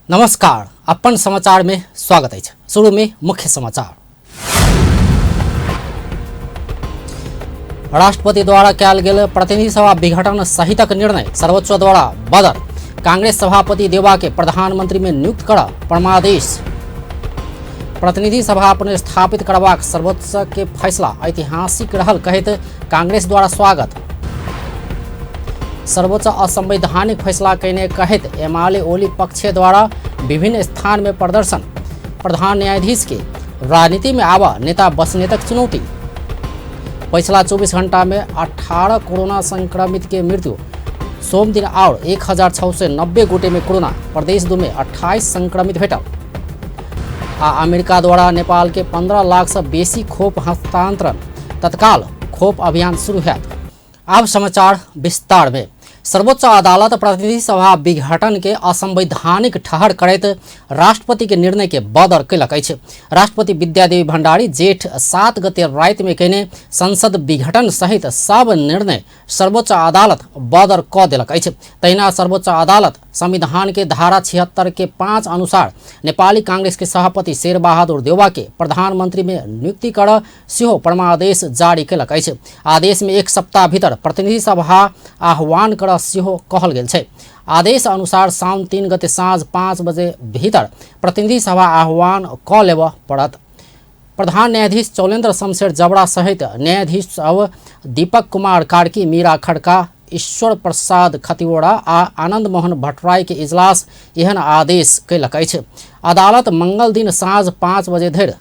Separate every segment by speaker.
Speaker 1: नमस्कार, अपन समाचार में स्वागत है। शुरू में मुख्य समाचार। राष्ट्रपति द्वारा कयल गेल प्रतिनिधि सभा विघटन सहितक निर्णय सर्वोच्च द्वारा बदर। कांग्रेस सभापति देवा के प्रधानमंत्री में नियुक्त कर परमादेश। प्रतिनिधि सभा पुनर्स्थापित करबाक सर्वोच्च के फैसला ऐतिहासिक रहल कहत कांग्रेस द्वारा स्वागत। सर्वोच्च असंवैधानिक फैसला कहने कहत एमाले ओली पक्ष द्वारा विभिन्न स्थान में प्रदर्शन। प्रधान न्यायाधीश के राजनीति में आवा नेता बसने तक चुनौती। पिछला 24 घंटा में 18 कोरोना संक्रमित के मृत्यु। सोम दिन और 1690 गोटे में कोरोना। प्रदेश दो में 28 संक्रमित भेटल। अमेरिका द्वारा नेपाल के 15 लाख से बेसी खोप हस्तांतरण। तत्काल खोप अभियान शुरू है। अब समाचार विस्तार में। सर्वोच्च अदालत प्रतिनिधि सभा विघटन के असंवैधानिक ठहर करैत राष्ट्रपति के निर्णय के बदर कयलक अछि। राष्ट्रपति विद्यादेवी भण्डारी जेठ 7 गते राति में कहने संसद विघटन सहित सब निर्णय सर्वोच्च अदालत बदर क देलक अछि। तहिना सर्वोच्च अदालत संविधान के धारा 76 के 5 अनुसार नेपाली कांग्रेस के सभापति शेरबहादुर देउवा के प्रधानमंत्री में नियुक्ति कर सेहो परमादेश जारी कयलक अछि। आदेश में 1 सप्ताह भीतर प्रतिनिधि सभा आह्वान कर सेहो कहल गेल छै। आदेश अनुसार साउन 3 गते साँझ 5 बजे भीतर प्रतिनिधि सभा आह्वान क लेब पड़त। प्रधान न्यायाधीश चौलेन्द्र शमशेर जबड़ा सहित न्यायाधीश सब दीपक कुमार कार्की, मीरा खड़का, ईश्वर प्रसाद खतिवड़ा आ आनंद मोहन भट्टराई के इजलास एहन आदेश कयलक अछि। अदालत मंगल दिन साँझ 5 बजे धरि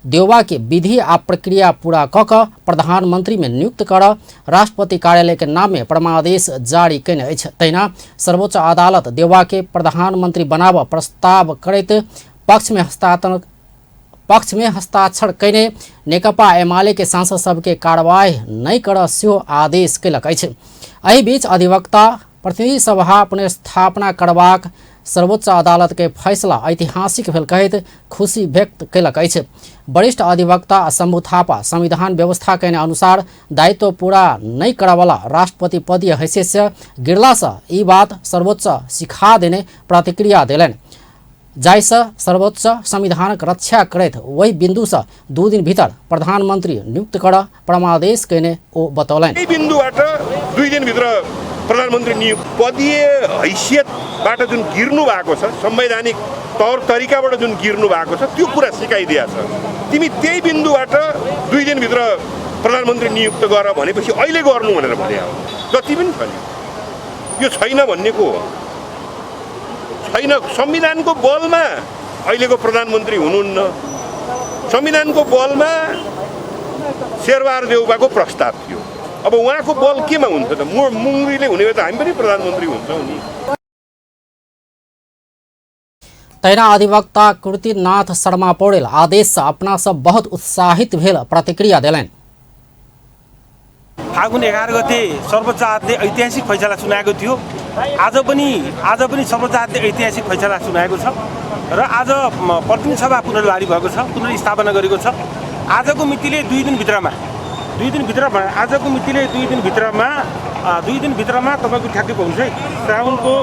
Speaker 1: देउवा के विधि आ प्रक्रिया पूरा क प्रधानमंत्री में नियुक्त कर राष्ट्रपति कार्यालय के नाम में परमादेश जारी कयने अछि। तहिना सर्वोच्च अदालत देउवा के प्रधानमंत्री बनाब प्रस्ताव करैत पक्ष में हस्ताक्षर कयने नेकपा एमाले के सांसद सबके कार्रवाई नहीं कर सेहो आदेश कयलक अछि। एहि बीच अधिवक्ता प्रतिनिधि सभा पुनर्स्थापना करबाक सर्वोच्च अदालत के फैसला ऐतिहासिक भेल कहत खुशी व्यक्त कयलक अछि। वरिष्ठ अधिवक्ता शंभु थापा संविधान व्यवस्था के अनुसार दायित्व पूरा नहीं करवाला राष्ट्रपति पदीय हैसियत से गिरला से ई बात सर्वोच्च सिखा देने प्रतिक्रिया दिलन। जाहिसँ सर्वोच्च संविधानक रक्षा करैत वही बिंदु से 2 दिन भीतर प्रधानमंत्री नियुक्त कर परमादेश कहने ओ बतौलन।
Speaker 2: बिंदुबाट 2 दिन भित्र प्रधानमन्त्री नियुक्त पदीय हैसियतबाट जुन गिर्नु भएको छ, संवैधानिक तौर तरिकाबाट जुन गिर्नु भएको छ त्यो कुरा सिकाइदिया छ। तिमी त्यही बिन्दुबाट 2 दिन भित्र प्रधानमन्त्री नियुक्त गर भनेपछि अहिले गर्नु भनेर भने हो। जति पनि छ यो छैन भन्नेको हो। छैन, संविधानको बलमा अहिलेको प्रधानमन्त्री हुनुहुन्न। संविधानको बलमा शेरबहादुर देउवाको प्रस्ताव थियो। अब उहाँको बल केमा हुन्छ त? मुङ्गरीले हुने भए त हामी पनि प्रधानमन्त्री हुन्छौँ नि।
Speaker 1: तहिना अधिवक्ता कृतिनाथ शर्मा पौडेल आदेश से अपना सब बहुत उत्साहित भेल प्रतिक्रिया दिलन।
Speaker 3: फागुन 11 गते सर्वोच्च अदालतले ऐतिहासिक फैसला सुनाएको थियो। आज पनि सर्वोच्च अदालतले ऐतिहासिक फैसला सुनाएको छ र आज प्रतिनिधि सभा पुनर्वारी भएको छ, पुनर्स्थापना गरेको छ। आजको मितिले 2 दिन भित्रमा आजको मितिले 2 दिन भित्रमा तपाईको ठ्याक्कै पाउँछ है। साउनको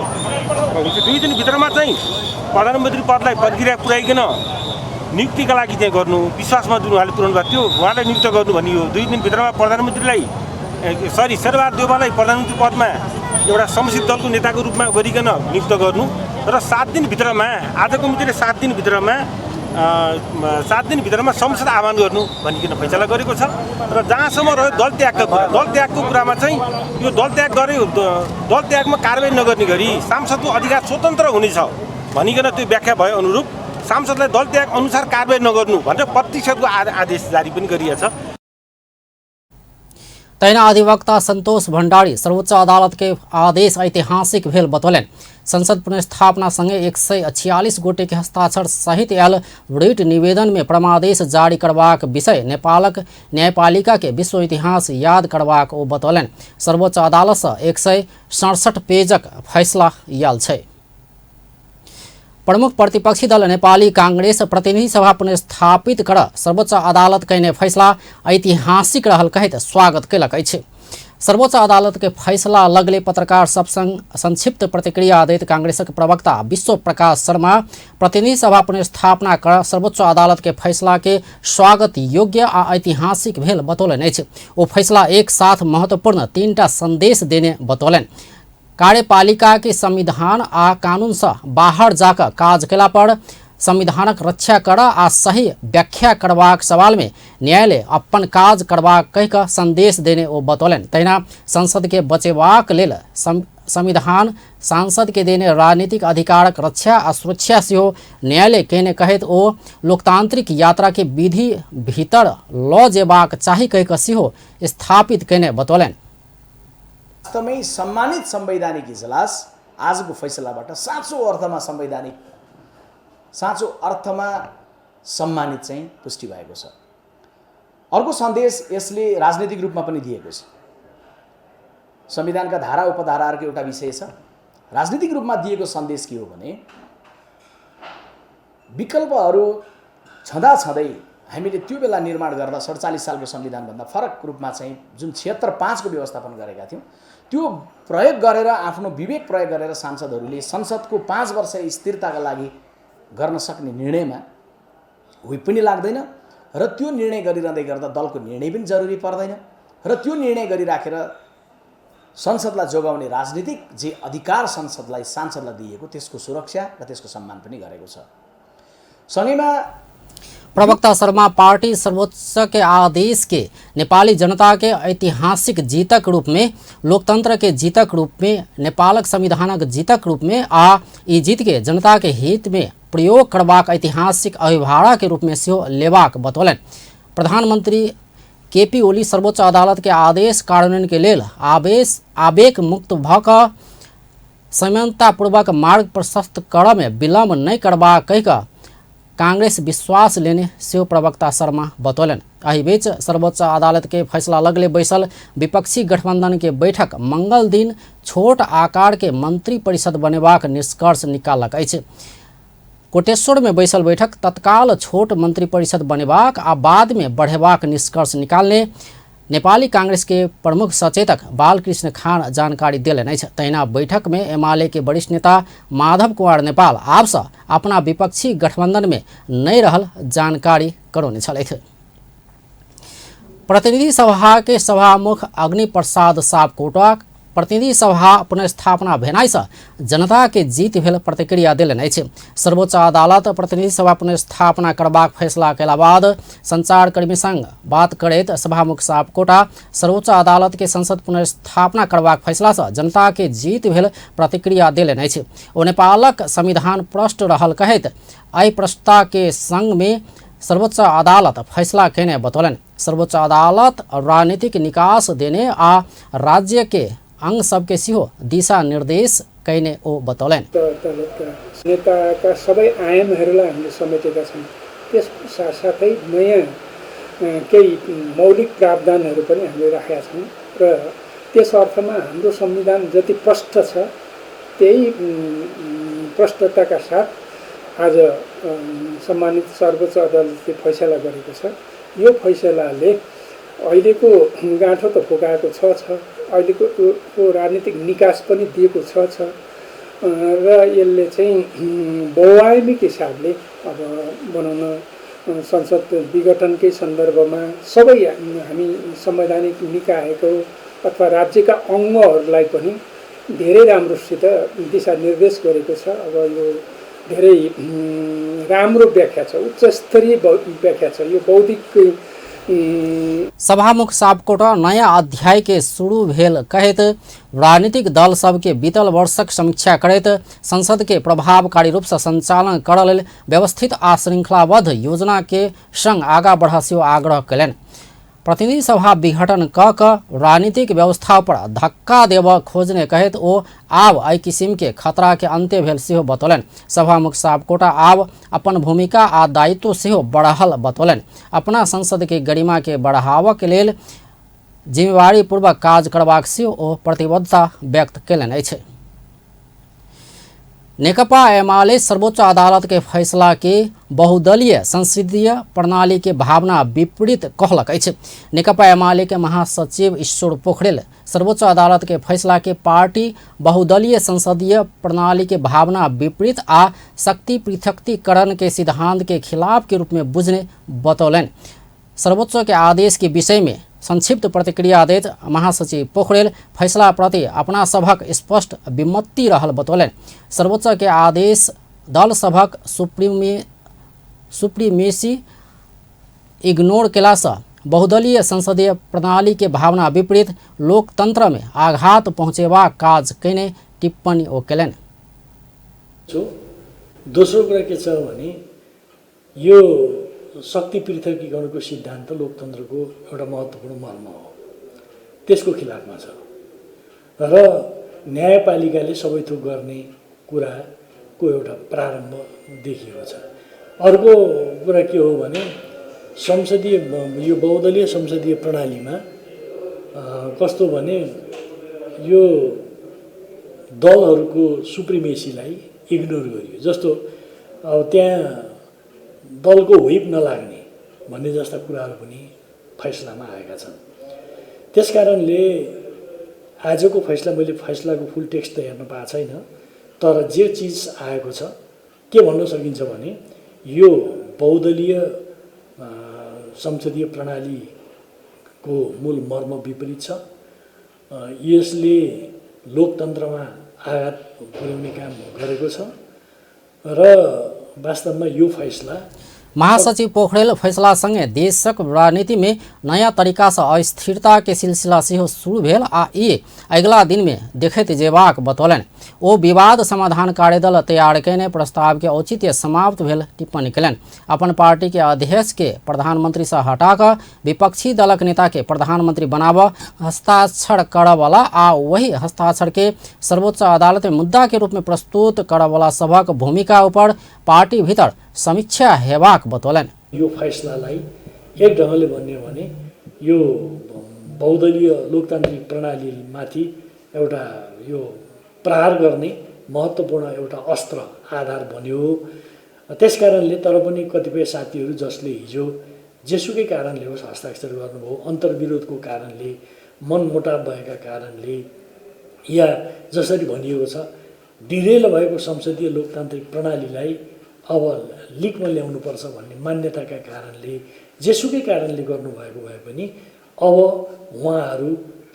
Speaker 3: 2 दिन भित्रमा चाहिँ प्रधानमन्त्री पदलाई प्रक्रिया पुर्याइकन नियुक्तिका लागि चाहिँ गर्नु, विश्वासमा जुन उहाँले पुर्याउनु भएको थियो उहाँलाई नियुक्त गर्नु भनियो। 2 दिन भित्रमा प्रधानमन्त्रीलाई शेरबहादुर देउवालाई प्रधानमन्त्री पदमा एउटा संसदीय दलको नेताको रूपमा गरिकन नियुक्त गर्नु र 7 दिन भित्रमा आजको मितिले 7 दिन भित्रमा संसद आह्वान गर्नु भनिकन फैसला गरेको छ। र जहाँसम्म रह्यो दल त्यागको कुरामा चाहिँ यो दल त्यागमा कारबाही नगर्ने गरी सांसदको अधिकार स्वतन्त्र हुनेछ भनिकन त्यो व्याख्या भए अनुरूप सांसदलाई दल त्याग अनुसार कारबाही नगर्नु भनेर प्रतिशतको आदेश जारी पनि गरिएको छ।
Speaker 1: तहिना अधिवक्ता संतोष भण्डारी सर्वोच्च अदालत के आदेश ऐतिहासिक भेल बतौलन। संसद पुनर्स्थापना संगे 146 गोटे के हस्ताक्षर सहित आयल रिट निवेदन में परमादेश जारी करबाक विषय नेपालक न्यायपालिका के विश्व इतिहास याद करबाक ओ बतौलन। सर्वोच्च अदालत से 167 पेजक फैसला आयल छै। प्रमुख प्रतिपक्षी दल नेपाली कांग्रेस प्रतिनिधि सभा पुनर्स्थापित कर सर्वोच्च अदालत कहने फैसला ऐतिहासिक रहल कहत स्वागत कयलक अछि। सर्वोच्च अदालत के फैसला लगले पत्रकार सब संग संक्षिप्त प्रतिक्रिया दैत कांग्रेसक प्रवक्ता विश्व प्रकाश शर्मा प्रतिनिधि सभा पुनर्स्थापना कर सर्वोच्च अदालत के फैसला के स्वागत योग्य आ ऐतिहासिक भेल बतौलन अछि। ओ फैसला एक साथ महत्वपूर्ण 3टा संदेश देने बतौलन। कार्यपालिका के संविधान आ कानून से बाहर जाकर काज केला पर संविधानक रक्षा कर आ सही व्याख्या करबाक सवाल में न्यायालय अपन काज करबाक कहि कऽ संदेश देने ओ बतौलन। तहिना संसद के बचेबाक लेल संविधान सांसद के देने राजनीतिक अधिकारक रक्षा आ सुरक्षा सेहो न्यायालय केने कहैत ओ लोकतांत्रिक यात्रा के विधि भीतर लऽ जेबाक चाही कहि कऽ सेहो स्थापित केने बतौलन।
Speaker 4: वास्तवमै सम्मानित संवैधानिक इजलास आजको फैसलाबाट साँचो अर्थमा सम्मानित चाहिँ पुष्टि भएको छ। अर्को सन्देश यसले राजनीतिक रूपमा पनि दिएको छ। संविधानका धारा उपधाराहरूको एउटा विषय छ। राजनीतिक रूपमा दिएको सन्देश के हो भने विकल्पहरू छँदाछँदै हामीले त्यो बेला निर्माण गर्दा 47 सालको संविधानभन्दा फरक रूपमा चाहिँ जुन 76/5 को व्यवस्थापन गरेका थियौँ त्यो प्रयोग गरेर आफ्नो विवेक प्रयोग गरेर सांसदहरूले संसदको 5 वर्ष स्थिरताका लागि गर्न सक्ने निर्णयमा हुई पनि लाग्दैन र त्यो निर्णय गरिरहँदै गर्दा दलको निर्णय पनि जरुरी पर्दैन र त्यो निर्णय गरिराखेर संसदलाई जोगाउने राजनीतिक जे अधिकार सांसदलाई दिएको त्यसको सुरक्षा र त्यसको सम्मान पनि गरेको छ। सँगैमा
Speaker 1: प्रवक्ता शर्मा पार्टी सर्वोच्च के आदेश के नेपाली जनता के ऐतिहासिक जीतक रूप में, लोकतंत्र के जीतक रूप में, नेपालक संविधानक जीतक रूप में आ ई जीत के जनता के हित में प्रयोग करबाक ऐतिहासिक अभिभाड़ा के रूप में सेहो लेबाक बतौलन। प्रधानमंत्री केपी ओली सर्वोच्च अदालत के आदेश कार्यान्वयन के लेल आवेग मुक्त भ कऽ संयमतापूर्वक मार्ग प्रशस्त करऽ में विलम्ब नहीं करबा कहि कऽ कांग्रेस विश्वास लेने सेहो प्रवक्ता शर्मा बतौलन। एहि बीच सर्वोच्च अदालत के फैसला लगले बैसल विपक्षी गठबंधन के बैठक मंगल दिन छोट आकार के मंत्री परिषद बनेबाक निष्कर्ष निकालक अछि। कोटेश्वर में बैसल बैठक तत्काल छोट मंत्री परिषद बनेबाक आ बाद में बढ़ेबाक निष्कर्ष निकालने नेपाली कांग्रेस के प्रमुख सचेतक बालकृष्ण खान जानकारी देलन अछि। तहिना बैठक में एमाले के वरिष्ठ नेता माधव कुमार नेपाल आब सँ अपना विपक्षी गठबंधन में नहीं रहल जानकारी करौने छलथि। प्रतिनिधि सभा के सभामुख अग्नि प्रसाद सापकोटा प्रतिनिधि सभा पुनर्स्थापना भेनाइ सँ जनता के जीत भेल प्रतिक्रिया देलन अछि। सर्वोच्च अदालत प्रतिनिधि सभा पुनर्स्थापना करबाक फैसला कयला बाद संचारकर्मी संग बात करैत सभामुख सापकोटा सर्वोच्च अदालत के संसद पुनर्स्थापना करबाक फैसला सँ जनता के जीत भेल प्रतिक्रिया देलन अछि। ओ नेपालक संविधान प्रष्ट रहल कहैत एहि प्रष्टता के संग में सर्वोच्च अदालत फैसला केने बतौलन। सर्वोच्च अदालत राजनीतिक निकास देने आ राज्य के अंग सबके सेहो दिशा निर्देश कैने ओ बतौलन।
Speaker 5: नेताका सबै आयामहरूलाई हामीले समेटेका छौँ। त्यस साथसाथै नयाँ केही मौलिक प्रावधानहरू पनि हामीले राखेका छौँ र त्यस अर्थमा हाम्रो संविधान जति प्रष्ट छ त्यही प्रष्टताका साथ आज सम्मानित सर्वोच्च अदालतले फैसला गरेको छ। यो फैसलाले अहिलेको गाँठो त फुकाएको छ अहिलेको राजनीतिक निकास पनि दिएको छ र यसले चाहिँ बहुआयामिक हिसाबले अब बनाउन संसद विघटनकै सन्दर्भमा सबै हामी संवैधानिक निकायको अथवा राज्यका अङ्गहरूलाई पनि धेरै राम्रोसित दिशानिर्देश गरेको छ। अब यो धेरै राम्रो व्याख्या छ, उच्च स्तरीय व्याख्या छ। यो बौद्धिक
Speaker 1: सभामुख सापकोटा नया अध्याय के शुरू भेल कहैत राजनीतिक दल सबके बीतल वर्षक समीक्षा करैत संसद के प्रभावकारी रूप से संचालन करऽ लेल व्यवस्थित आ श्रृंखलाबद्ध योजना के संग आगाँ बढ़ा सेहो आग्रह कयलनि। प्रतिनिधि सभा विघटन क राजनीतिक व्यवस्था पर धक्का देब खोजने कहैत ओ आब एहि किसिम के खतरा के अंत्य भेल सेहो बतौलन। सभामुख सापकोटा आब अपन भूमिका आ दायित्व सेहो बढ़ल बतौलन। अपना संसद के गरिमा के बढ़ावा के लेल जिम्मेवारी पूर्वक काज करबाक सेहो ओ प्रतिबद्धता व्यक्त कयलनि अछि। नेकपा एमाले सर्वोच्च अदालत के फैसला के बहुदलीय संसदीय प्रणाली के भावना विपरीत कहलक अछि। नेकपा एमाले के महासचिव ईश्वर पोखरेल सर्वोच्च अदालत के फैसला के पार्टी बहुदलीय संसदीय प्रणाली के भावना विपरीत आ शक्ति पृथकीकरण के सिद्धांत के खिलाफ के रूप में बुझने बतौलन। सर्वोच्च के आदेश के विषय में संक्षिप्त प्रतिक्रिया देत महासचिव पोखरेल फैसला प्रति अपना सभक स्पष्ट विमति रहल बतौलन। सर्वोच्च के आदेश दल सभक सुप्रीमेसी इग्नोर केला से बहुदलीय संसदीय प्रणाली के भावना विपरीत लोकतंत्र में आघात पहुँचेवा काज कने टिप्पणी ओ केलन।
Speaker 6: दोस्रो कुरा के छ भने यो शक्ति पृथकीकरणको सिद्धान्त लोकतन्त्रको एउटा महत्त्वपूर्ण मर्म हो, त्यसको खिलाफमा छ र न्यायपालिकाले सबै थोक गर्ने कुराको एउटा प्रारम्भ देखिएको छ। अर्को कुरा के हो भने संसदीय यो बहुदलीय संसदीय प्रणालीमा कस्तो भने यो दलहरूको सुप्रिमेसीलाई इग्नोर गरियो। जस्तो अब त्यहाँ दलको व्हिप नलाग्ने भन्ने जस्ता कुराहरू पनि फैसलामा आएका छन्। त्यसकारणले आजको फैसला मैले फैसलाको फुल टेक्स्ट त हेर्न पाएको छैन, तर जे चिज आएको छ के भन्न सकिन्छ भने यो बहुदलीय संसदीय प्रणालीको मूल मर्म विपरीत छ। यसले लोकतन्त्रमा आघात पुर्याउने काम गरेको छ र वास्तवमा यो फैसला
Speaker 1: महासचिव पोखरेल फैसला संगे देशक राजनीति में नया तरीका से अस्थिरता के सिलसिला सेहो शुरू भेल आ ई अगिला दिन में देखैत जेबाक बतौलन। ओ विवाद समाधान कार्यदल तैयार कयने प्रस्ताव के औचित्य समाप्त भेल टिप्पणी कयलन। अपन पार्टी के अध्यक्ष के प्रधानमंत्री से हटा कर विपक्षी दलक नेता के प्रधानमंत्री बनाब हस्ताक्षर करवला आ वही हस्ताक्षर के सर्वोच्च अदालत में मुद्दा के रूप में प्रस्तुत करवला सभक भूमिका ऊपर पार्टी भीतर समीक्षा हेबाक बतौलन।
Speaker 6: यो फैसलालाई एक ढङ्गले भन्ने भने यो बहुदलीय लोकतान्त्रिक प्रणालीमाथि एउटा यो प्रहार गर्ने महत्त्वपूर्ण एउटा अस्त्र आधार बन्यो। त्यसकारणले तर पनि कतिपय साथीहरू जसले हिजो जेसुकै कारणले होस् हस्ताक्षर गर्नुभयो, अन्तर्विरोधको कारणले, मनमुटाव भएका कारणले या जसरी भनिएको छ डिरेल भएको संसदीय लोकतान्त्रिक प्रणालीलाई अब लिकमा ल्याउनुपर्छ भन्ने मान्यताका कारणले जेसुकै कारणले गर्नुभएको भए पनि अब उहाँहरू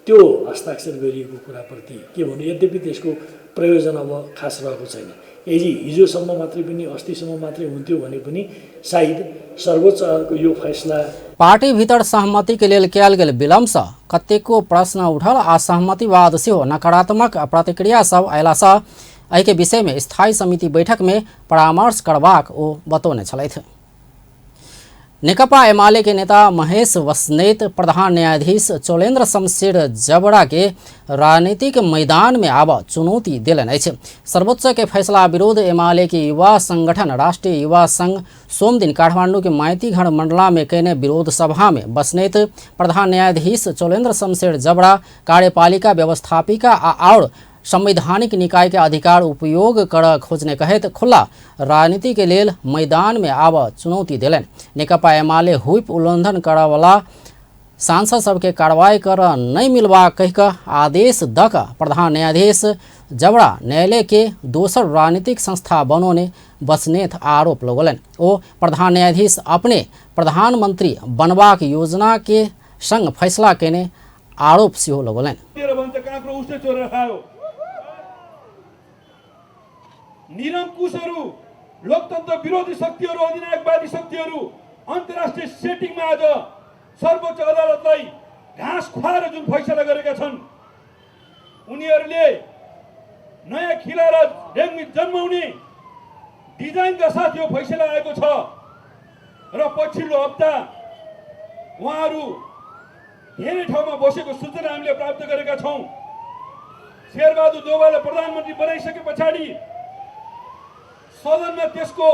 Speaker 6: त्यो हस्ताक्षर गरिएको कुराप्रति के भन्नु, यद्यपि त्यसको प्रयोजन अब खास रहेको छैन। यदि हिजोसम्म मात्रै पनि अस्तिसम्म मात्रै हुन्थ्यो भने पनि सायद सर्वोच्चको यो फैसला
Speaker 1: पार्टी भीतर सहमति के लेल कयल गेल विलम्ब सँ कतेको प्रश्न उठल आ सहमतिवाद सेहो नकारात्मक प्रतिक्रिया सब अयला सँ एहि के विषय में स्थायी समिति बैठक में परामर्श करबाक ओ बतौने छलथि। नेकपा एमाले के नेता महेश बस्नेत प्रधान न्यायाधीश चोलेन्द्र शमशेर जबड़ा के राजनीतिक मैदान में आब चुनौती दिलन अछि। सर्वोच्च के फैसला विरोध एमाले के युवा संगठन राष्ट्रीय युवा संघ सोम दिन काठमांडू के माइतीघर मंडला में कयने विरोध सभा में बस्नेत प्रधान न्यायाधीश चोलेन्द्र शमशेर जबड़ा कार्यपालिका व्यवस्थापिका और संवैधानिक निकाय के अधिकार उपयोग कर खोजने कहित खुला राजनीति के लेल मैदान में आब चुनौती दिलन। नेकपा एमाले हुइप उल्लंघन करवला सांसद सबके कार्रवाई कर नहीं मिलवा कहिक आदेश दक प्रधान न्यायाधीश जबड़ा न्यायालय के दोसर राजनीतिक संस्था बनोने बस्नेत आरोप लगौलन। ओ प्रधान न्यायाधीश अपने प्रधानमंत्री बनबाक योजना के संग फैसला केने आरोप सेहो लगौलन।
Speaker 7: निरंकुशहरू, लोकतन्त्र विरोधी शक्तिहरू, अधिनायकवादी शक्तिहरू अन्तर्राष्ट्रिय सेटिङमा आज सर्वोच्च अदालतलाई घाँस खुवाएर जुन फैसला गरेका छन्, उनीहरूले नयाँ खिला र रेग्मित जन्माउने डिजाइनका साथ यो फैसला आएको छ र पछिल्लो हप्ता उहाँहरू धेरै ठाउँमा बसेको सूचना हामीले प्राप्त गरेका छौँ। शेरबहादुर देउवालाई प्रधानमन्त्री बनाइसके पछाडि सदनमा त्यसको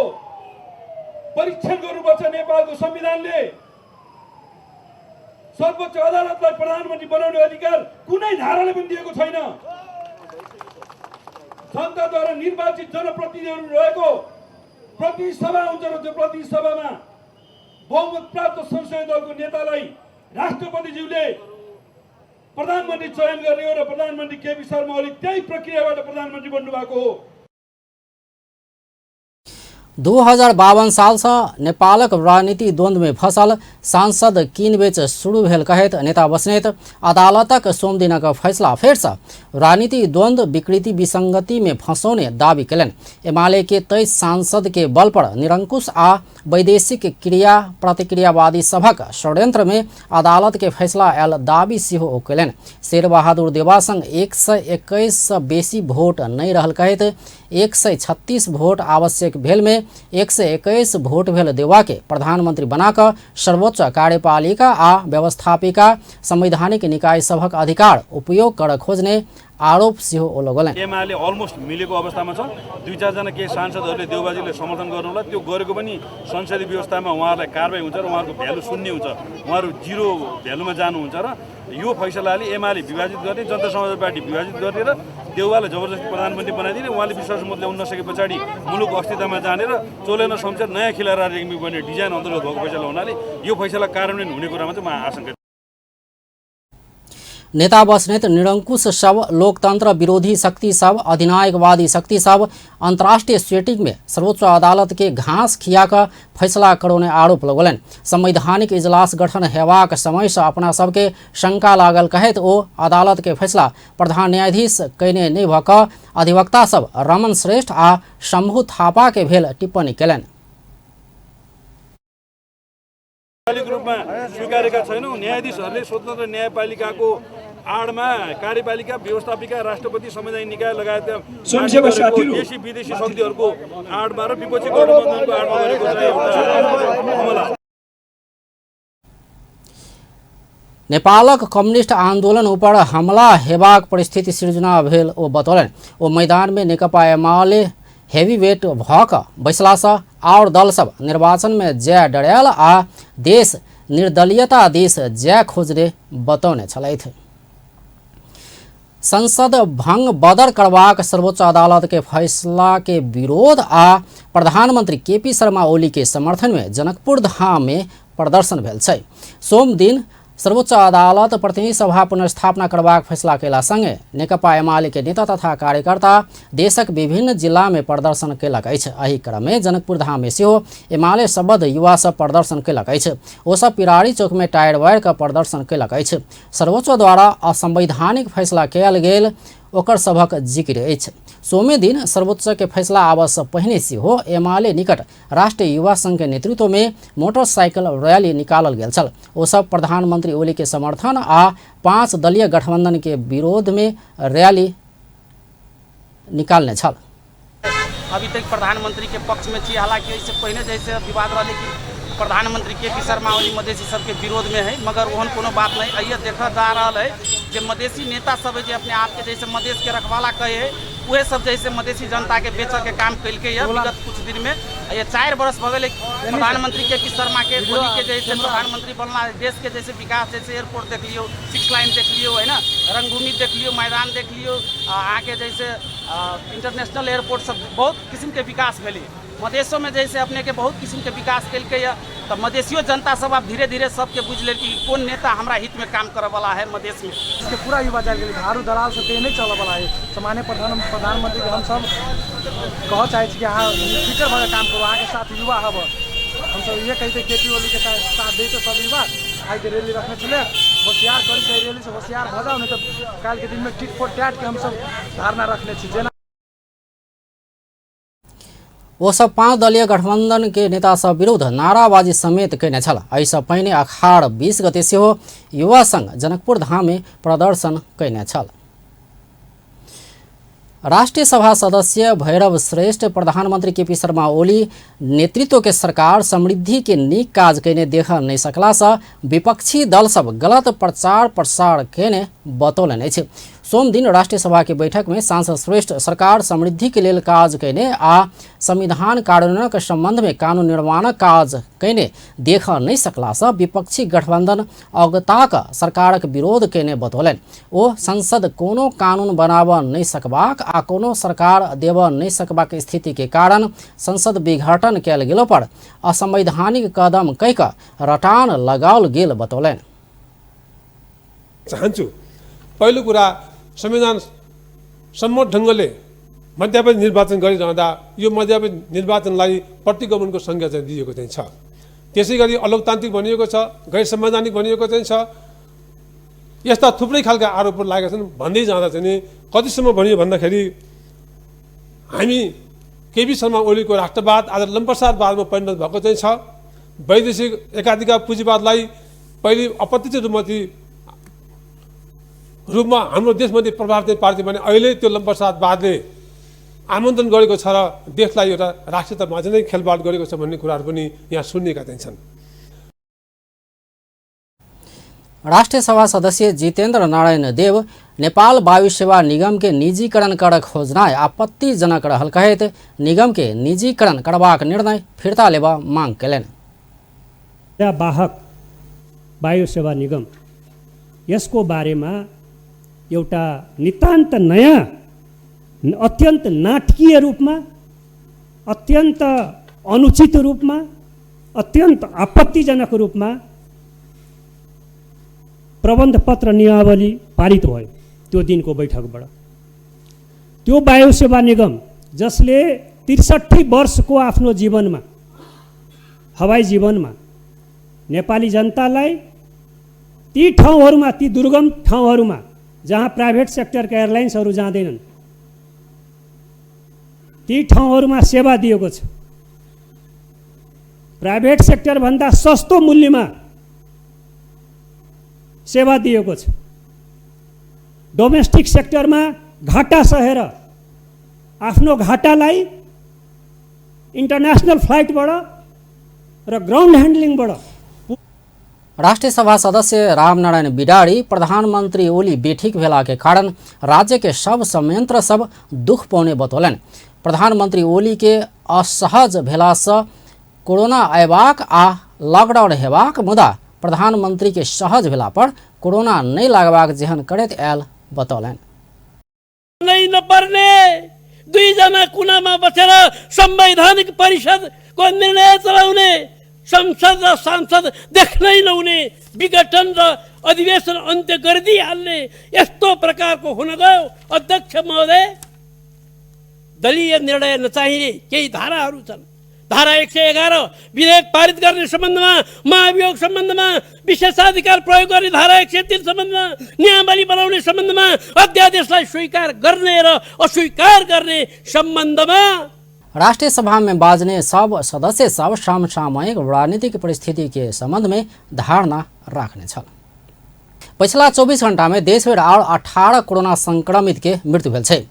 Speaker 7: परीक्षण गर्नुपर्छ। नेपालको संविधानले सर्वोच्च अदालतलाई प्रधानमन्त्री बनाउने अधिकार कुनै धाराले पनि दिएको छैन। जनताद्वारा निर्वाचित जनप्रतिनिधिहरू रहेको प्रतिनिधि सभा हुन्छ र त्यो प्रतिनिधि सभामा बहुमत प्राप्त संसदीय दलको नेतालाई राष्ट्रपतिज्यूले प्रधानमन्त्री चयन गर्ने हो र प्रधानमन्त्री केपी शर्मा ओली त्यही प्रक्रियाबाट प्रधानमन्त्री बन्नु भएको हो।
Speaker 1: 2052 साल से नेपालक राजनीति द्वंद्व में फंसल सांसद किनबेच शुरू भेल कहैत नेता बस्नेत अदालतक सोम दिनक फैसला फेर से राजनीति द्वंद्व विकृति विसंगति में फंसौने दावी कयलनि। एमाले के 23 सांसद के बल पर निरंकुश आ वैदेशिक क्रिया प्रतिक्रियावादी सभक षड्यंत्र में अदालत के फैसला आयल दावी सेहो कयलनि। शेरबहादुर देवा संग 121 से बेसी भोट नहीं रहल कहैत 136 भोट आवश्यक भेल में 121 भोट भेल देवा के प्रधानमंत्री बनाकर सर्वोच्च कार्यपालिका आ व्यवस्थापिका संवैधानिक निकाय सभक अधिकार उपयोग कर खोज्ने आरोप सेहो लगौलनि।
Speaker 8: एमाले अलमोस्ट मिलेको अवस्थामा छ। 2-4 जना केही सांसदहरूले देउबाजीले समर्थन गर्नुलाई त्यो गरेको पनि संसदीय व्यवस्थामा उहाँहरूलाई कारबाही हुन्छ र उहाँहरूको भ्यालु शून्य हुन्छ, उहाँहरू जिरो भ्यालुमा जानुहुन्छ र यो फैसलाले एमाले विभाजित गर्ने, जनता समाजवादी पार्टी विभाजित गर्ने र देउबालाई जबरजस्ती प्रधानमन्त्री बनाइदिने, उहाँले विश्वास मत ल्याउन नसके पछाडि मुलुक अस्तित्वमा जाने र चोलेन शमशेर नयाँ खिला राजनीति बन्ने डिजाइन अन्तर्गत भएको फैसला हुनाले यो फैसला कार्यान्वयन हुने कुरामा चाहिँ म आशंका।
Speaker 1: नेता बस्नेत निरंकुश सब, लोकतंत्र विरोधी शक्ति सब, अधिनायकवादी शक्ति सब अंतर्राष्ट्रीय सेटिंग में सर्वोच्च अदालत के घास खियाकर फैसला करौने आरोप लगौलनि। संवैधानिक इजलास गठन हेबाक समय से अपना सबके शंका लागल कहैत ओ अदालत के फैसला प्रधान न्यायाधीश कयने नहीं भक अधिवक्ता सब रमन श्रेष्ठ आ शंभु थापा के भेल टिप्पणी कयलनि।
Speaker 8: रूपमा स्वीकारेका छैनौँ। न्यायाधीशहरूले स्वतन्त्र न्यायपालिकाको आडमा कार्यपालिका, व्यवस्थापिका, राष्ट्रपति, संवैधानिक निकाय लगायतका देशी विदेशी शक्तिहरूको आडमा र विपक्षी गठबन्धनको आडमा गरेको चाहिँ हमला।
Speaker 1: नेपालक कम्युनिस्ट आंदोलन ऊपर हमला हेबाक परिस्थिति सृजना भेल ओ बतौलनि। ओ मैदान में नेकपा एमाले हेवीवेट भक बैसला से और दल सब निर्वाचन में जय डरायल आ देश निर्दलीयता देश जय खोजने बतौने छलैथ। संसद भंग बदर करवाक सर्वोच्च अदालत के फैसला के विरोध आ प्रधानमंत्री केपी शर्मा ओली के समर्थन में जनकपुर धाम में प्रदर्शन भेल छै। सोम दिन सर्वोच्च अदालत प्रतिनिधि सभा पुनर्स्थापना करबाक फैसला कयला संगे नेकपा एमाले के नेता तथा कार्यकर्ता देशक विभिन्न जिला में प्रदर्शन कयलक अछि। एहि क्रम में जनकपुर धाम में सेहो एमाले सबद युवा सब प्रदर्शन कयलक अछि। ओ सब पिरारी चौक में टायर वायर का प्रदर्शन कयलक अछि। सर्वोच्च द्वारा असंवैधानिक फैसला कयल गेल ओकर सभक जिक्र अछि। सोमे दिन सर्वोच्च के फैसला आबय से पहिने सेहो एमाले निकट राष्ट्रीय युवा संघ के नेतृत्व में मोटरसाइकिल रैली निकालल गेल छल। ओ सब प्रधानमंत्री ओली के समर्थन आ 5 दलीय गठबंधन के विरोध में रैली निकालने छल।
Speaker 9: अभी तक प्रधानमंत्री के पक्ष में थी, हालांकि इससे पहले जैसे विवाद रही कि प्रधानमंत्री केपी शर्मा ओली मधेसी सबके विरोध में है, मगर वहन कोनो बात नहीं। आइए देखा जा रहा है जो मधेसी नेता सब जो अपने आप के जैसे मधेश के रखवाला कहे है, वह सब जैसे मधेसी जनता के बेच के काम कल के विगत कुछ दिन में ये 4 वर्ष भगल प्रधानमंत्री केपी शर्मा के ओली के जैसे प्रधानमंत्री बनना है। देश के जैसे विकास, जैसे एयरपोर्ट देख लियो, 6 लाइन देख लियो, है ना, रंगभूमि देख लियो, मैदान देख लियो, आके जैसे इंटरनेशनल एयरपोर्ट सब बहुत किस्म के विकास भेले। मधेशों में जैसे अपने के बहुत किस्म के विकास कल के तो मधेसियो जनता सब अब धीरे धीरे सबके बुझ ले कि कौन नेता हमारा हित में काम करे वाला है मधेश में।
Speaker 10: इसके पूरा युवा जाल गेल झाड़ू दलाल से ते नहीं चले वाला है। सामान्य प्रधानमंत्री के हम सब कह चाहे कि हाँ फ्यूचर भर काम करो, आगे साथ युवा हब हम सब ये कहते केपी ओली के साथ देते सब युवा आज के रैली रखने चले होशियार करी रैली से होशियार भ जाओ, नहीं तो कल के दिन में टिट फॉर टैट के हम सब धारणा रखने जेना
Speaker 1: वो सब 5 दलीय गठबंधन के नेता सब विरुद्ध नाराबाजी समेत कयने छल। एहिसँ पहिने अखाड़ 20 गते सेहो युवा संघ जनकपुर धाम में प्रदर्शन कयने छल। राष्ट्रीय सभा सदस्य भैरव श्रेष्ठ प्रधानमंत्री केपी शर्मा ओली नेतृत्व के सरकार समृद्धि के नीक काज कयने देख नहीं सकला से विपक्षी दल सब गलत प्रचार प्रसार कयने बतौलनि अछि। सोम दिन राष्ट्रीय सभा के बैठक में सांसद श्रेष्ठ सरकार समृद्धि के लेल काज कैने आ संविधान कार्यान्वयनक संबंध में कानून निर्माणक काज कैने देख नहीं सकला से विपक्षी गठबंधन अगताक सरकारक विरोध कैने बतौलन। ओ संसद कोनो कानून बनाब नहीं सकबाक आ कोनो सरकार देब नहीं सकबाक स्थिति के कारण संसद विघटन कयल गेलो पर असंवैधानिक कदम कह कऽ रटान लगाओल गेल बतौलन।
Speaker 11: चाहन्छु पहिलो कुरा संविधान सम्मत ढङ्गले मध्यावधि निर्वाचन गरिरहँदा यो मध्यावधि निर्वाचनलाई प्रतिगमनको संज्ञा चाहिँ दिएको चाहिँ छ। त्यसै गरी अलोकतान्त्रिक भनिएको छ, गैर संवैधानिक भनिएको चाहिँ छ। यस्ता थुप्रै खालका आरोपहरू लागेका छन्। भन्दै जाँदा चाहिँ नि कतिसम्म भनियो भन्दाखेरि हामी केपी शर्मा ओलीको राष्ट्रवाद आज लम्पसारवादमा परिणत भएको चाहिँ छ। वैदेशिक एकाधिकार पुँजीवादलाई पहिले अप्रत्यक्ष रूपमा हाम्रो देशमध्ये प्रभाव चाहिँ पार्थ्यो भने अहिले त्यो लम्पसारवादले आमन्त्रण गरेको छ र देशलाई एउटा राष्ट्रियतामाझ नै खेलवाड गरेको छ भन्ने कुराहरू पनि यहाँ सुन्नेका चाहिँ छन्।
Speaker 1: राष्ट्रीय सभा सदस्य जितेन्द्र नारायण देव नेपाल वायु सेवा निगम के निजीकरण कर खोजना आपत्तिजनक रहल कहैत निगम के निजीकरण करबाक निर्णय फिर्ता लेब मांग कयलनि।
Speaker 12: वाहक वायु सेवा निगम यसको बारेमा एउटा नितान्त नयाँ अत्यन्त नाटकीय रूपमा, अत्यन्त अनुचित रूपमा, अत्यन्त आपत्तिजनक रूपमा प्रबन्ध पत्र नियमावली पारित भयो त्यो दिनको बैठकबाट। त्यो वायु सेवा निगम जसले 63 वर्षको आफ्नो जीवनमा, हवाई जीवनमा नेपाली जनतालाई ती ठाउँहरूमा, ती दुर्गम ठाउँहरूमा जहाँ प्राइभेट सेक्टरका एयरलाइन्सहरू जाँदैनन् ती ठाउँहरूमा सेवा दिएको छ। प्राइभेट सेक्टरभन्दा सस्तो मूल्यमा सेवा दिएको छ। डोमेस्टिक सेक्टरमा घाटा सहेर आफ्नो घाटालाई इन्टरनेसनल फ्लाइटबाट र ग्राउन्ड ह्यान्डलिङबाट।
Speaker 1: राष्ट्रीय सभा सदस्य रामनारायण बिडारी प्रधानमंत्री ओली बेठिक भेला के कारण राज्य के सब संयंत्र सब दुख पौने बतौलन। प्रधानमंत्री ओली के असहज भेला से कोरोना अयबाक आ लॉकडाउन हेबाक मुदा प्रधानमंत्री के सहज भेला पर कोरोना नहीं लगबाक जेहन करैत आयल बतौलन।
Speaker 13: नहीं नपर्ने दुईजना कुनामा बसेर संवैधानिक परिषद को निर्णय चलाउने, संसद र सांसद देख्नै नहुने, विघटन र अधिवेशन अन्त्य गरिदिइहाल्ने यस्तो प्रकारको हुन गयो। अध्यक्ष महोदय, दलीय निर्णय नचाहिने केही धाराहरू छन्। धारा 111 विधेयक पारित गर्ने सम्बन्धमा, महाभियोग सम्बन्धमा, विशेषाधिकार प्रयोग गर्ने धारा 103 सम्बन्धमा, नियमावली बनाउने सम्बन्धमा, अध्यादेशलाई स्वीकार गर्ने र अस्वीकार गर्ने सम्बन्धमा
Speaker 1: राष्ट्रीय सभा में बाजने सब सदस्य सब समसामयिक राजनीतिक परिस्थिति के संबंध में धारणा रखने छल। पिछला 24 घंटा में देशभर और 18 कोरोना संक्रमित के मृत्यु भेल छै।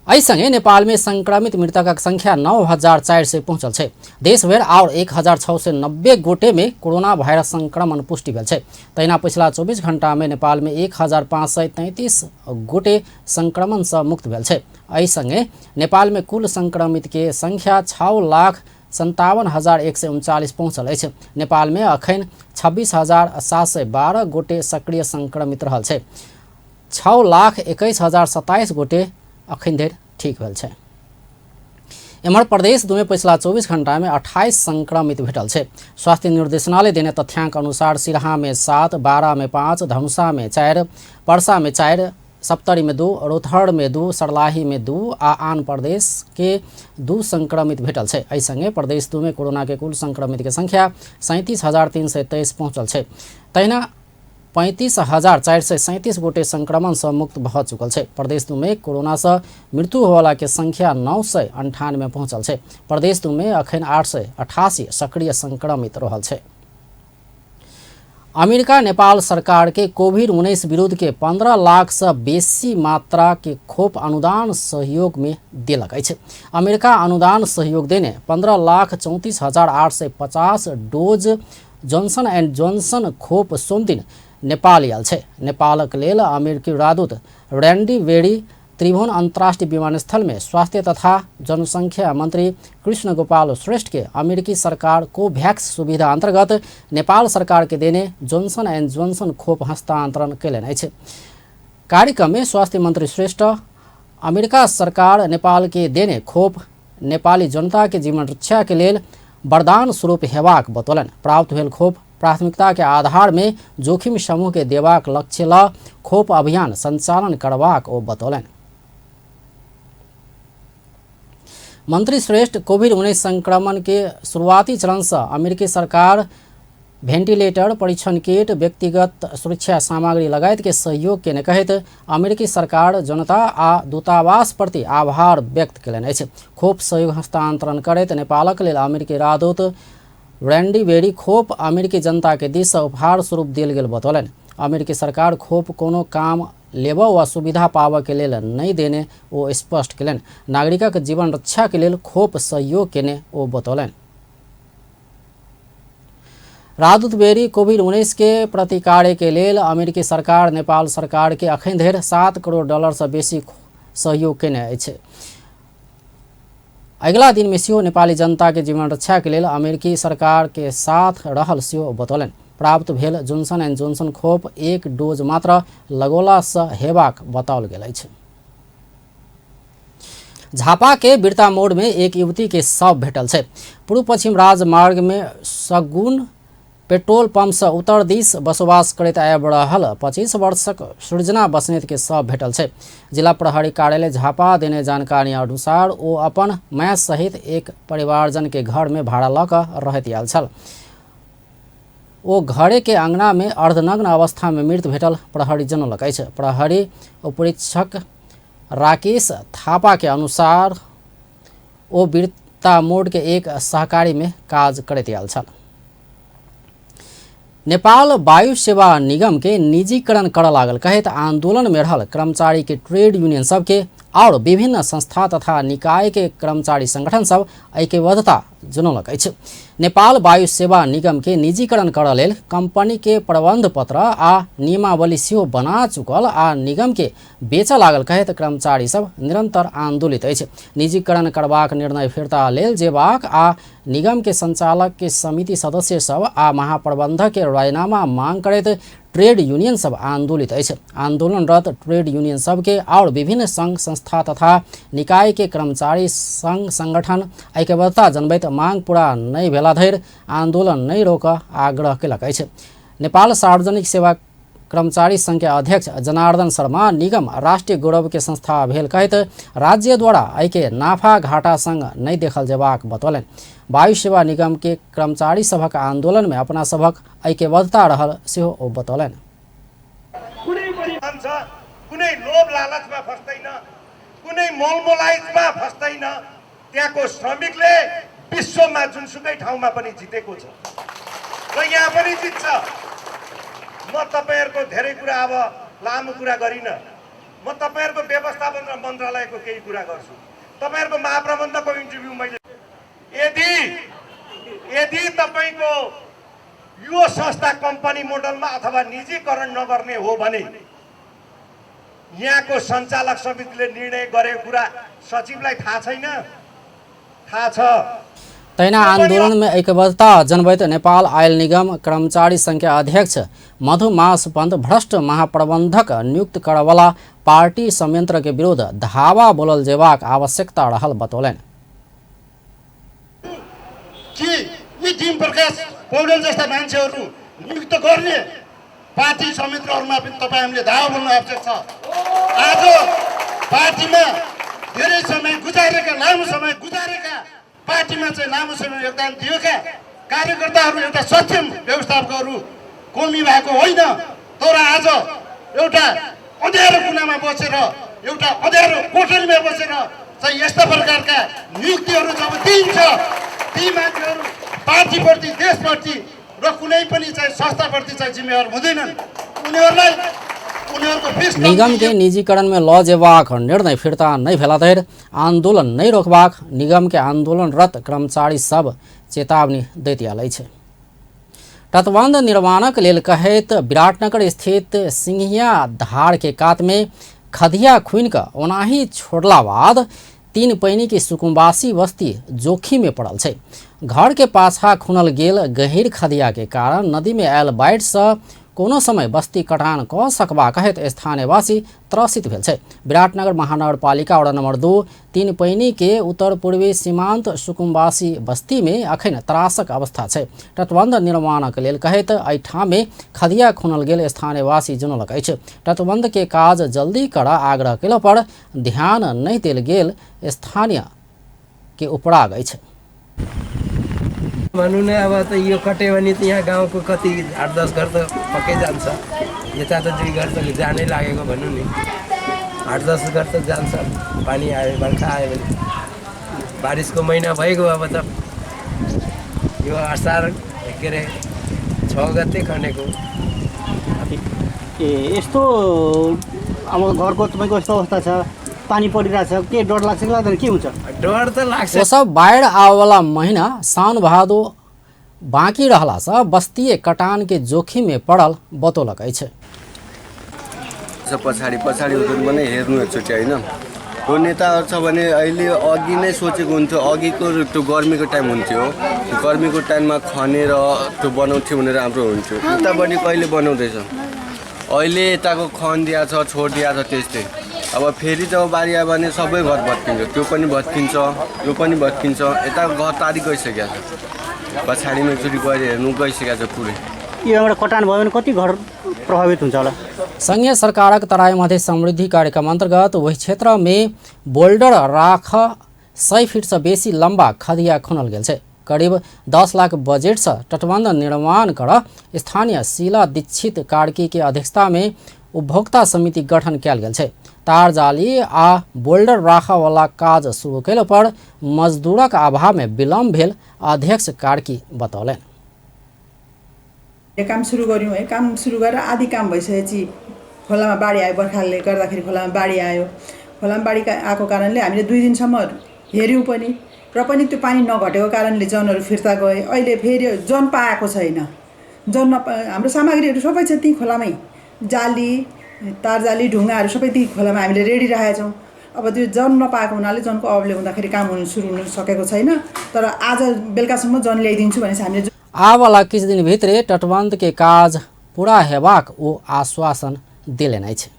Speaker 1: एहि संगे नेपाल में संक्रमित मृतकक संख्या 9,400 पहुंचल छै। देशभर और 1,690 गोटे में कोरोना वायरस संक्रमण पुष्टि भेल छै। तहिना पिछला 24 घंटा में नेपाल में 1,533 गोटे संक्रमण से मुक्त भेल छै। एहि संगे नेपाल में कुल संक्रमित के संख्या 6,57,139 पहुंचल अछि। नेपाल में अखन 26,712 गोटे सक्रिय संक्रमित रहल छै। 6,21,027 गोटे अखन धरि ठीक भेल छै। एम्हर प्रदेश में पिछला 24 घंटा में 28 संक्रमित भेटल छै। स्वास्थ्य निर्देशनालय देने तथ्यांक अनुसार सिरहा में 7, बारा में 5, धनुषा में 4, पर्सा में 4, सप्तरी में 2, रोहतड़ में 2, सर्लाही में 2 आ आन प्रदेश के 2 संक्रमित भेटल छै। एहि संगे प्रदेश में कोरोना के कुल संक्रमित के संख्या 37,323 पहुंचल छै। तहिना 35,437 गोटे संक्रमण से मुक्त भ चुकल छै। प्रदेश में कोरोना से मृत्यु होवाला के संख्या 998 पहुंचल छै। प्रदेश में अखन 888 सक्रिय संक्रमित रहल छै। अमेरिका नेपाल सरकार के कोविड-19 विरुद्ध के 15 लाख से बेसी मात्रा के खोप अनुदान सहयोग में देलक अछि। अमेरिका अनुदान सहयोग देने 15,34,850 डोज जॉनसन एंड जॉनसन खोप सोम दिन नेपाल आयल छै। नेपालक लेल अमेरिकी राजदूत रैंडी वेडी त्रिभुवन अंतर्राष्ट्रीय विमानस्थल में स्वास्थ्य तथा जनसंख्या मंत्री कृष्ण गोपाल श्रेष्ठ के अमेरिकी सरकार कोभैक्स सुविधा अंतर्गत नेपाल सरकार के देने जॉनसन एंड जॉनसन खोप हस्तांतरण कैलनि अछि। कार्यक्रम में स्वास्थ्य मंत्री श्रेष्ठ अमेरिका सरकार नेपाल के देने खोप नेपाली जनता के जीवन रक्षा के लेल वरदान स्वरूप हेबाक बतौलनि। प्राप्त भेल खोप प्राथमिकता के आधार में जोखिम समूह के देबाक लक्ष्य ल खोप अभियान संचालन करबाक ओ बतौलनि। मंत्री श्रेष्ठ कोविड-19 संक्रमण के शुरुआती चरण से अमेरिकी सरकार वेंटिलेटर, परीक्षण किट, व्यक्तिगत सुरक्षा सामग्री लगायत के सहयोग के कहैत अमेरिकी सरकार जनता आ दूतावास प्रति आभार व्यक्त कयलनि अछि। खोप सहयोग हस्तांतरण करैत नेपालक लेल अमेरिकी राजदूत रैंडी वेडी खोप अमेरिकी जनता के दिस से उपहार स्वरूप देल गेल बतौलनि। अमेरिकी सरकार खोप कोनो काम लेबऽ वा सुविधा पाबऽ के लेल नहीं देने ओ स्पष्ट कयलनि। नागरिकक जीवन रक्षा के लेल खोप सहयोग केने ओ बतौलनि। राजदूत बेरी कोविड-19 के प्रतिकार के लेल अमेरिकी सरकार नेपाल सरकार के अखन धरि $7 करोड़ से बेसी सहयोग केने अछि। अगिला दिन में सेहो नेपाली जनता के जीवन रक्षा के लेल अमेरिकी सरकार के साथ रहल सेहो बतौलनि। प्राप्त भेल जॉनसन एंड जॉनसन खोप 1 डोज मात्र लगौला से हेबाक बताओल गेल अछि। झापा के बिरता मोड़ में एक युवती के शव भेटल छै। पूर्व पश्चिम राजमार्ग में सगुन पेट्रोल पंप से उत्तर दिस बसोबास करैत आबि रहल 25 वर्षक सृजना बस्नेत के शव भेटल छै। जिला प्रहरी कार्यालय झापा देने जानकारी अनुसार ओ अपन माय सहित एक परिवारजन के घर में भाड़ा लऽ कऽ रहैत आयल छल। ओ घरे के अंगना में अर्धनग्न अवस्था में मृत भेटल प्रहरी जनौलक अछि। प्रहरी उपरीक्षक राकेश थापा के अनुसार ओ बिरता मोड़ के एक सहकारी में काज करैत आयल छल। नेपाल वायु सेवा निगम के निजीकरण कर लागल कहैत आंदोलन में रहल कर्मचारी के ट्रेड यूनियन सब के और विभिन्न संस्था तथा निकाय के कर्मचारी संगठन सब ऐक्यबद्धता जनौलक अछि। नेपाल वायु सेवा निगम के निजीकरण कर लेल कंपनी के प्रबंध पत्र आ नियमावली सेहो बना चुकल आ निगम के बेच लागल कहैत कर्मचारी सब निरंतर आंदोलित अछि। निजीकरण करबाक निर्णय फिरता लेल जेबाक आ निगम के संचालक के समिति सदस्य सब आ महाप्रबंधक के राजीनामा मांग करैत ट्रेड यूनियन सब आंदोलित अछि। आंदोलनरत ट्रेड यूनियन सब के और विभिन्न संघ संस्था तथा निकाय के कर्मचारी संघ संगठन ऐक्यबद्धता जनबैत मांग पूरा नहीं भेला धरि आंदोलन नहीं रोक आग्रह केलक अछि। नेपाल सार्वजनिक सेवा कर्मचारी संघ के अध्यक्ष जनार्दन शर्मा निगम राष्ट्रीय गौरव के संस्था भेल कहैत राज्य द्वारा ऐके नाफा घाटा संग नहीं देखल जेबाक बतौलनि। वायु सेवा निगम के कर्मचारी सभक आंदोलन में अपना सभक ऐक्यबद्धता रहल सेहो ओ बतौलनि।
Speaker 14: कुनै लोभ लालचमा फस्दैन, कुनै मोलमोलाइजमा फस्दैन। त्यहाँको श्रमिकले विश्वमा जुनसुकै ठाउँमा पनि जितेको छ र यहाँ पनि जित्छ। म तपाईहरुको धेरै कुरा अब लामो कुरा गरिन। म तपाईहरुको व्यवस्थापन र मन्त्रालयको केही कुरा गर्छु। तपाईहरुको महाप्रबन्धकको इन्टरभ्यु मैले यदि तपाईको यो संस्था कम्पनी मोडलमा अथवा निजीकरण नगर्ने हो भने यहाँको सञ्चालक समितिले निर्णय गरेको कुरा सचिवलाई थाहा छैन? थाहा छ।
Speaker 1: तैना आंदोलन में ऐक्यबद्धता जनबैत नेपाल आयल निगम कर्मचारी संघ के अध्यक्ष मधुमास पन्त भ्रष्ट महाप्रबंधक नियुक्त करवाला पार्टी संयंत्र के विरुद्ध धावा बोलल जेबाक आवश्यकता रहल बतौलनि।
Speaker 14: कि यी टिम प्रकाश पौडेल जस्ता मान्छेहरू नियुक्त गर्ने पार्टी संयन्त्रहरूमा पनि तपाईहरुले धावा बोल्न आवश्यक छ। आज पार्टीमा धेरै समय गुजारेका, लामो समय गुजारेका, पार्टीमा चाहिँ लामो समय योगदान दिएका कार्यकर्ताहरू एउटा सक्षम व्यवस्थापकहरू कमी भएको होइन, तर आज एउटा अँध्यारो कुनामा बसेर, एउटा अँध्यारो कोठरीमा बसेर चाहिँ यस्ता प्रकारका नियुक्तिहरू जब दिइन्छ, ती मान्छेहरू पार्टीप्रति, देशप्रति र कुनै पनि चाहिँ संस्थाप्रति चाहिँ जिम्मेवार हुँदैनन्। उनीहरूलाई
Speaker 1: निगम के निजीकरण में लऽ जेबाक निर्णय फिरता नहीं भेला धरि आंदोलन नहीं रोकबाक निगम के आंदोलनरत कर्मचारी सब चेतावनी दैत आयल अछि। तटबंध निर्माणक लेल कहैत विराटनगर स्थित सिंघिया धार के कात में खदिया खुनि कऽ ओनाही छोड़ला बाद 3 पैनी की सुकुम्बासी बस्ती जोखिम में पड़ल छै। घर के पाछा खुनल गेल गहीर खदिया के कारण नदी में आयल बाढ़ि से कोनो समय बस्ती कटान कऽ सकबा कहैत स्थानीयवासी त्रसित भेल छै। विराटनगर महानगरपालिका वडा नंबर 2 3 पैनी के उत्तर पूर्वी सीमांत सुकुम्बासी बस्ती में अखन त्रासक अवस्था छै। तटबंध निर्माणक लेल कहैत एहिठाम में खदिया खुनल गेल स्थानीयवासी जनौलक अछि। तटबंध के काज जल्दी करऽ आग्रह केला पर ध्यान नहीं देल गेल स्थानीय के उपराग अछि।
Speaker 15: भनौँ न अब त यो कट्यो भने त यहाँ गाउँको कति 8-10 घर त पक्कै जान्छ। यता त 2 घर त जानै लागेको भनौँ नि 8-10 घर त जान्छ। पानी आयो बर्खा आयो भने बारिसको महिना भइगयो। अब त यो असार के अरे 6 गते खनेको।
Speaker 16: यस्तो अब घरको तपाईँको यस्तो अवस्था छ, पानी परिरहेछ, के डर लाग्छ कि लाग्दैन, के हुन्छ?
Speaker 15: डर त लाग्छ।
Speaker 1: ओ सब बाढ़ आवेवाला महीना साउन भादो बाँकी रहला से बस्ती कटान के जोखिम में पड़ल बतौलक अछि।
Speaker 17: पछाडि उठ्नु पनि हेर्नु एकचोटि होइन। हो नेताहरू छ भने अहिले अघि नै सोचेको हुन्थ्यो। अघिको त्यो गर्मीको टाइम हुन्थ्यो, गर्मीको टाइममा खनेर त्यो बनाउँथ्यो भनेर हाम्रो हुन्थ्यो। उतापट्टि कहिले बनाउँदैछ? अहिले यताको खनिदिया छ, छोडिदिया छ त्यस्तै। अब फेरि जब बारी आयो भने सबै घर भत्किन्छ, त्यो पनि भत्किन्छ, यो पनि भत्किन्छ। यता घर तारी गइसकेको छ, पछाडिमा एकचोटि गएर हेर्नु गइसकेको छ पुरै।
Speaker 16: यो एउटा कटान भयो भने कति घर प्रभावित हुन्छ होला?
Speaker 1: संघीय सरकारक तराई मध्य समृद्धि कार्यक्रम अंतर्गत वही क्षेत्र में बोल्डर राख 100 फीट से बेसी लंबा खदिया खुनल गेल छै। करीब 10 लाख बजेट से तटबंध निर्माण कर स्थानीय शीला दीक्षित कार्की के अध्यक्षता में उपभोक्ता समिति गठन कयल गेल छै। तार जाली आ बोल्डर राखा वाला काज शुरू कैला पर मजदूरक अभाव में विलम्ब भेल अध्यक्ष कार्की बतौलनि।
Speaker 18: काम सुरु गर्यौं है, काम सुरु गरेर आधी काम भइसकेपछि खोलामा बाढी आयो। बर्खाले गर्दाखेरि खोलामा बाढी आयो। खोलामा बाढी आएको कारणले हामीले 2 दिनसम्म हेर्यौं पनि र पनि त्यो पानी नघटेको कारणले जनहरू फिर्ता गए। अहिले फेरि जन पाएको छैन। जन हाम्रो सामग्रीहरू सबै छ त्यही खोलामै, जाली, तार जाली, ढुङ्गाहरू सबै त्यही खोलामा हामीले रेडी राखेका छौँ। अब त्यो जन नपाएको हुनाले जनको अभावले हुँदाखेरि काम सुरु हुन सकेको छैन। तर आज बेलुकासम्म जन ल्याइदिन्छु भनेपछि हामीले
Speaker 1: आवाला किछु दिन भित्रै तटबंध के काज पूरा हेबाक ओ आश्वासन देलनि अछि।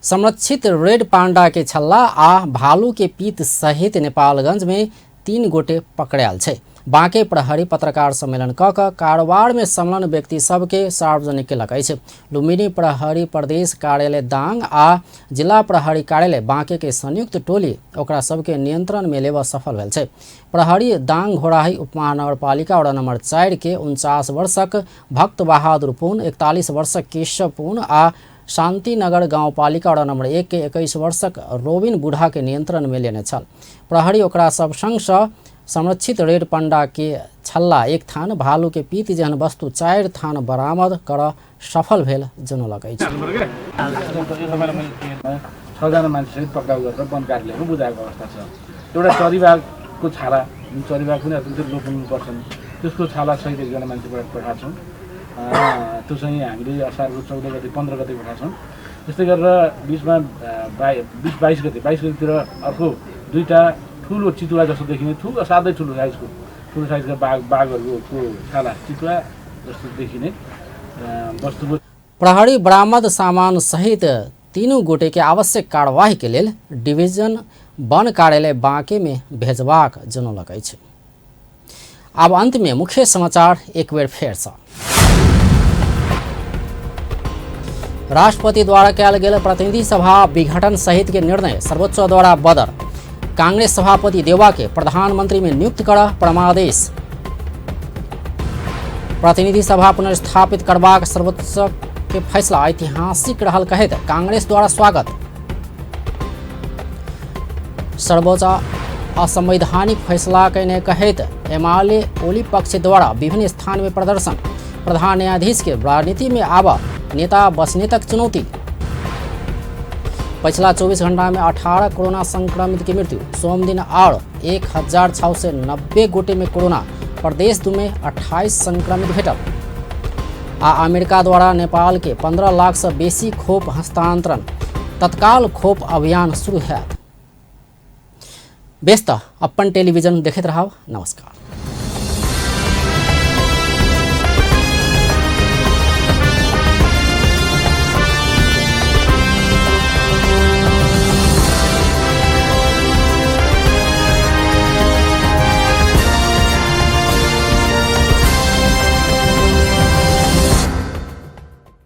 Speaker 1: संरक्षित रेड पांडा के छल्ला आ भालू के पीत सहित नेपालगंज में 3 गोटे पकड़ायल छै। बाँके प्रहरी पत्रकार सम्मेलन कऽ कारोबार में संलग्न व्यक्ति सबके सार्वजनिक केलक अछि। लुम्बिनी प्रहरी प्रदेश कार्यालय दाङ आ जिला प्रहरी कार्यालय बाँके के संयुक्त टोली ओकरा सबके नियंत्रण में लेबऽ सफल भेल छै। प्रहरी दाङ घोराही उपमहानगरपालिका वडा नंबर 4 के 49 वर्षक भक्त बहादुर पुन, 41 वर्षक केशव पुन आ शांतिनगर गाउँपालिका वडा नंबर 1 के 21 वर्षक रोबिन बुढ़ा के नियंत्रण में लेने छल। प्रहरी ओकरा सब संग संरक्षित रेड पंडा के छल्ला 1 थान, भालू के पीत जहन वस्तु 4 थान बरामद कर सफल भेल जनौलक अछि।
Speaker 19: 6 जना मान्छे पक्राउ गरेर वन कार्यालयमा बुझाएको अवस्था छ। एउटा चरीबाघको छाला, चरीबाघ पनि अत्यन्त लोप पर्छन्, त्यसको छाला सहित 1 जना मान्छे पठाएको छौँ। त्यो चाहिँ हामीले असारको 14 गते 15 गते पठाएको छौँ। त्यस्तै गरेर 22 गतेतिर अर्को 2टा ठुलो चितुवा जस्तो देखिने, साह्रै ठुलो साइजका बाघहरूको छाला चितुवा जस्तो देखिने वस्तुको
Speaker 1: प्रहरी बरामद सामान सहित 3 गोटे के आवश्यक कार्यवाही के लेल डिवीजन वन कार्यालय बाँके में भेजबाक जनौलक अछि। अब अंत में मुख्य समाचार एक बेर फेर सँ। राष्ट्रपति द्वारा कयल गेल प्रतिनिधि सभा विघटन सहित के निर्णय सर्वोच्च द्वारा बदर। कांग्रेस सभापति देवा के प्रधानमंत्री में नियुक्त कर परमादेश। प्रतिनिधि सभा पुनर्स्थापित करबाक सर्वोच्च के फैसला ऐतिहासिक रहल कहैत कांग्रेस द्वारा स्वागत। सर्वोच्च असंवैधानिक फैसला कहने कहैत एमाले ओली पक्ष द्वारा विभिन्न स्थान में प्रदर्शन। प्रधान न्यायाधीश के राजनीति में आवा नेता बसने तक चुनौती। पिछला 24 घंटा में 18 कोरोना संक्रमित की मृत्यु। सोम दिन और 1690 गोटे में कोरोना। प्रदेश 2 में 28 संक्रमित भेटल। आ अमेरिका द्वारा नेपाल के 15 लाख से बेसी खोप हस्तांतरण, तत्काल खोप अभियान शुरू है। व्यस्त अपन टेलीविजन देखते रहो। नमस्कार।